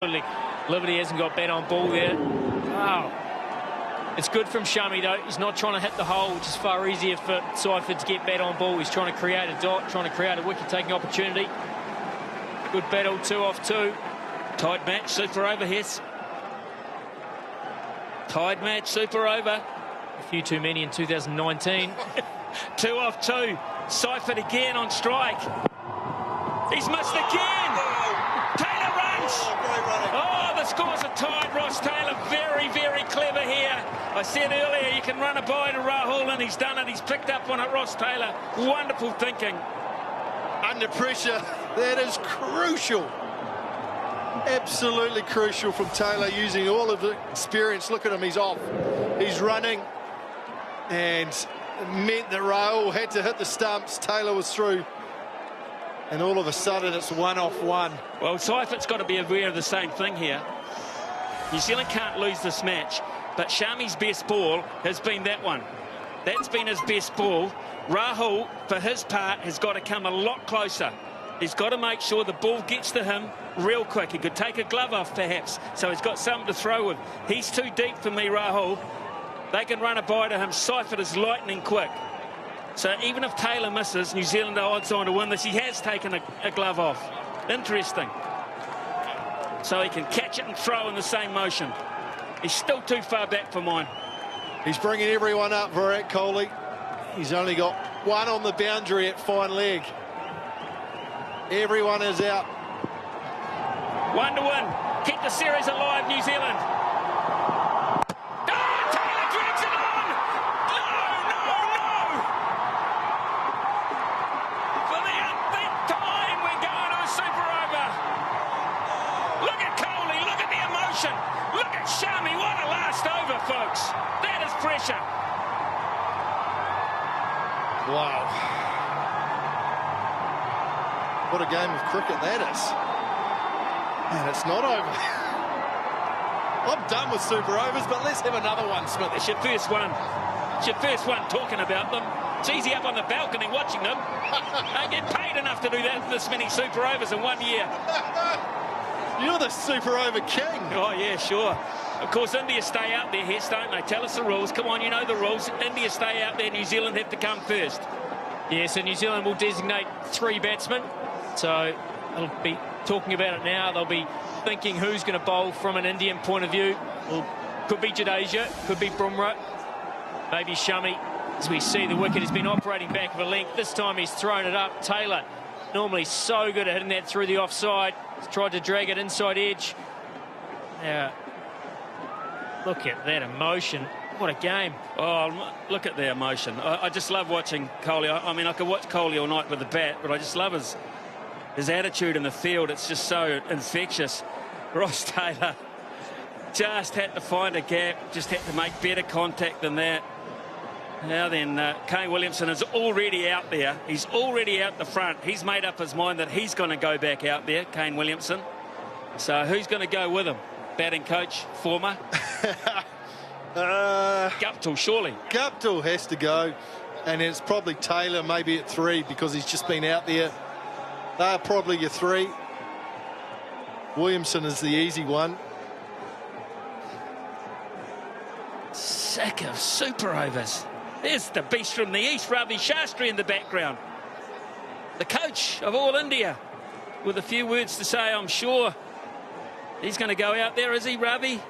Liberty hasn't got bat on ball there. Wow. It's good from Shami, though. He's not trying to hit the hole, which is far easier for Seifert to get bat on ball. He's trying to create a dot, trying to create a wicket-taking opportunity. Good battle, 2 off 2. Tied match, super over, Hess. Tied match, super over. A few too many in 2019. 2 off 2. Seifert again on strike. He's missed again. Taylor runs. Oh, the scores are tied. Ross Taylor very, very clever here. I said earlier you can run a by to Rahul, and he's done it. He's picked up one at Ross Taylor. Wonderful thinking. Under pressure, that is crucial. Absolutely crucial from Taylor, using all of the experience. Look at him, he's off. He's running, and it meant that Rahul had to hit the stumps. Taylor was through, and all of a sudden it's 1 off 1. Well, Seifert's got to be aware of the same thing here. New Zealand can't lose this match, but Shami's best ball has been that one. That's been his best ball. Rahul, for his part, has got to come a lot closer. He's got to make sure the ball gets to him real quick. He could take a glove off, perhaps, so he's got something to throw with. He's too deep for me, Rahul. They can run a by to him. Seifert is lightning quick. So even if Taylor misses, New Zealand are odds on to win this. He has taken a glove off. Interesting. So he can catch it and throw in the same motion. He's still too far back for mine. He's bringing everyone up, Virat Kohli. He's only got one on the boundary at fine leg. Everyone is out. 1 to 1. Keep the series alive, New Zealand. Oh, Taylor drags it on. No. For the umpteenth time, we're going to a super over. Look at Kohli. Look at the emotion. Look at Shami. What a last over, folks. That is pressure. Wow. What a game of cricket that is. And it's not over. I'm done with super overs, but let's have another one, Smith. It's your first one. It's your first one talking about them. It's easy up on the balcony watching them. They get paid enough to do that, this many super overs in 1 year. You're the super over king. Oh, yeah, sure. Of course, India stay out there, Hess, don't they? Tell us the rules. Come on, you know the rules. India stay out there. New Zealand have to come first. Yeah, so New Zealand will designate 3 batsmen. So they'll be talking about it now. They'll be thinking who's going to bowl from an Indian point of view. Well, could be Jadeja, could be Bumrah, maybe Shami. As we see, the wicket has been operating back of a length. This time he's thrown it up. Taylor, normally so good at hitting that through the offside. He's tried to drag it inside edge. Now, look at that emotion. What a game. Oh, look at the emotion. I just love watching Kohli. I mean, I could watch Kohli all night with the bat, but I just love his attitude in the field. It's just so infectious. Ross Taylor just had to find a gap, just had to make better contact than that. Now then, Kane Williamson is already out there. He's already out the front. He's made up his mind that he's going to go back out there, Kane Williamson. So who's going to go with him? Batting coach, former? Guptill, surely. Guptill has to go, and it's probably Taylor maybe at 3 because he's just been out there. They're probably your 3. Williamson is the easy one. Sick of super overs. There's the beast from the east, Ravi Shastri in the background. The coach of all India, with a few words to say, I'm sure. He's going to go out there, is he, Ravi?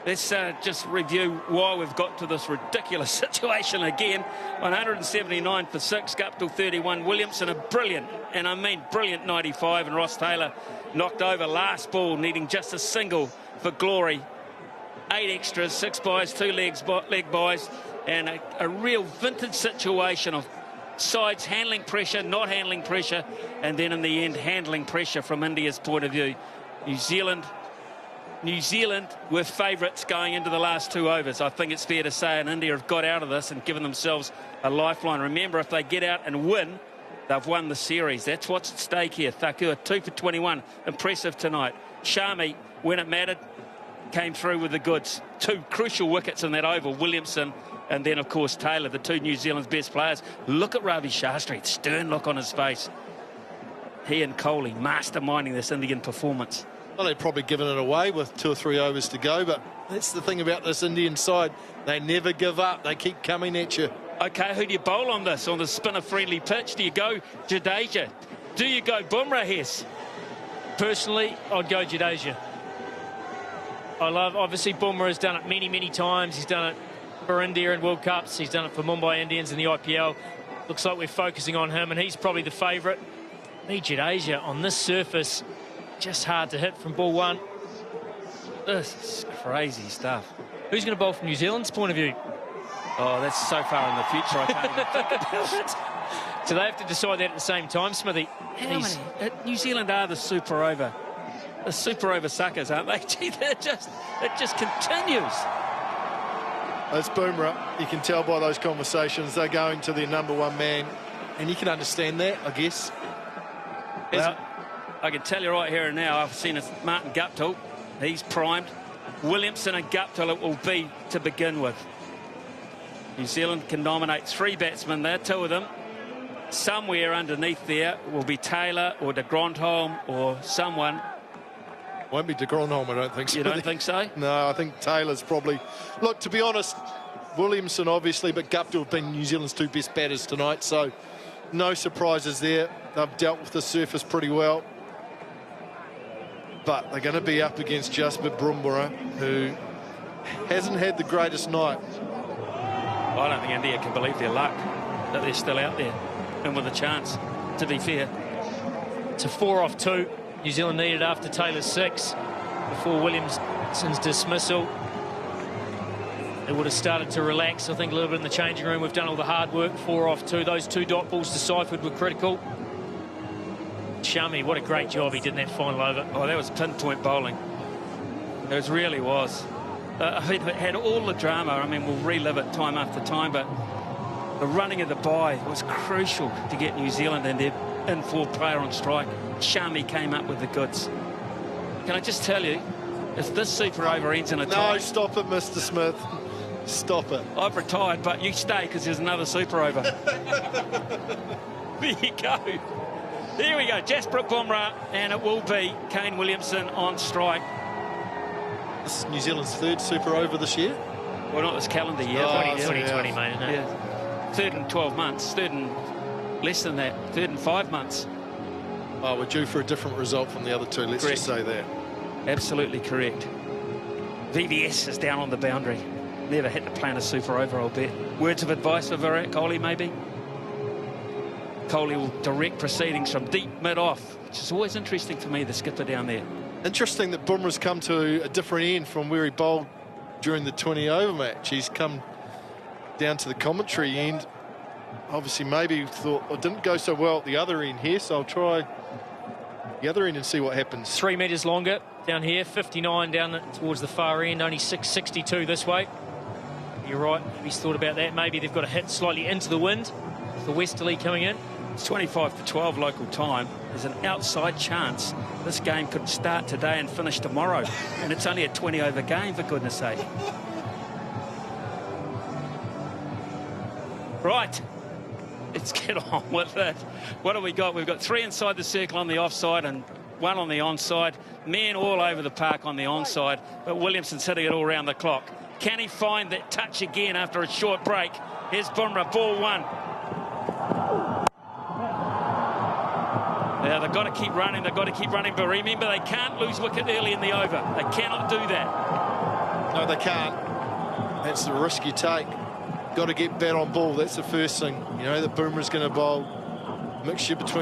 Let's just review why we've got to this ridiculous situation again. 179 for 6, Guptill 31. Williamson a brilliant, and I mean brilliant 95, and Ross Taylor knocked over last ball, needing just a single for glory. 8 extras, 6 byes, 2 leg byes, and a real vintage situation of sides handling pressure, not handling pressure, and then in the end handling pressure from India's point of view. New Zealand were favourites going into the last 2 overs. I think it's fair to say, and India have got out of this and given themselves a lifeline. Remember, if they get out and win, they've won the series. That's what's at stake here. Thakur, 2 for 21. Impressive tonight. Shami, when it mattered, came through with the goods. 2 crucial wickets in that over. Williamson and then, of course, Taylor, the 2 New Zealand's best players. Look at Ravi Shastri. Stern look on his face. He and Kohli masterminding this Indian performance. Well, they've probably given it away with 2 or 3 overs to go, but that's the thing about this Indian side. They never give up. They keep coming at you. OK, who do you bowl on this, on the spinner-friendly pitch? Do you go Jadeja? Do you go Bumrah, Hess? Personally, I'd go Jadeja. Obviously, Bumrah has done it many, many times. He's done it for India in World Cups. He's done it for Mumbai Indians in the IPL. Looks like we're focusing on him, and he's probably the favourite. Jadeja on this surface, just hard to hit from ball one. This is crazy stuff. Who's going to bowl from New Zealand's point of view? Oh, that's so far in the future, I can't even think about it. So they have to decide that at the same time, Smithy. New Zealand are the super over. The super over suckers, aren't they? Gee, it just continues. It's Bumrah. You can tell by those conversations they're going to their #1 man, and you can understand that, I guess. Well, I can tell you right here and now, I've seen Martin Guptill. He's primed. Williamson and Guptill it will be to begin with. New Zealand can nominate 3 batsmen there, 2 of them. Somewhere underneath there will be Taylor or de Grandhomme or someone. Won't be de Grandhomme, I don't think so. You don't think so? No, I think Taylor's probably... Look, to be honest, Williamson obviously, but Guptill have been New Zealand's 2 best batters tonight, so no surprises there. They've dealt with the surface pretty well. But they're going to be up against Jasprit Bumrah, who hasn't had the greatest night. I don't think India can believe their luck that they're still out there and with a chance, to be fair. It's a 4 off 2. New Zealand needed after Taylor's 6 before Williamson's dismissal. They would have started to relax, I think, a little bit in the changing room. We've done all the hard work. 4 off 2. Those 2 dot balls deciphered were critical. Shami, what a great job he did in that final over. Oh, that was pinpoint bowling. It really was. It had all the drama. I mean, we'll relive it time after time, but the running of the bye was crucial to get New Zealand and their in-forward player on strike. Shami came up with the goods. Can I just tell you, if this super over ends in a tie... No, stop it, Mr. Smith. Stop it. I've retired, but you stay because there's another super over. There you go. There we go. Jasprit Bumrah, and it will be Kane Williamson on strike. This is New Zealand's 3rd super over this year. Well, not this calendar year. 2020, mate, isn't it? Yeah. 3rd in 12 months. 3rd in less than that. 3rd in 5 months. Oh, we're due for a different result from the other 2. Let's Correct. just say that. Absolutely correct. VVS is down on the boundary. Never hit the plan a super over, I'll bet. Words of advice for Virat Kohli, maybe? Kohli will direct proceedings from deep mid-off, which is always interesting for me, the skipper down there. Interesting that Bumrah's come to a different end from where he bowled during the 20-over match. He's come down to the commentary end. Obviously, maybe thought it didn't go so well at the other end here, so I'll try the other end and see what happens. 3 metres longer down here, 59 down towards the far end, only 662 this way. You're right, he's thought about that. Maybe they've got to hit slightly into the wind, the westerly coming in. It's 25 to 12 local time. There's an outside chance this game could start today and finish tomorrow. And it's only a 20-over game, for goodness sake. Right. Let's get on with it. What have we got? We've got 3 inside the circle on the offside and 1 on the onside. Men all over the park on the onside, but Williamson's hitting it all around the clock. Can he find that touch again after a short break? Here's Bumrah, ball 1. Now, they've got to keep running, but remember, they can't lose wicket early in the over. They cannot do that. No, they can't. That's the risk you take. Got to get bat on ball. That's the first thing. You know that Bumrah's going to bowl. Mixture between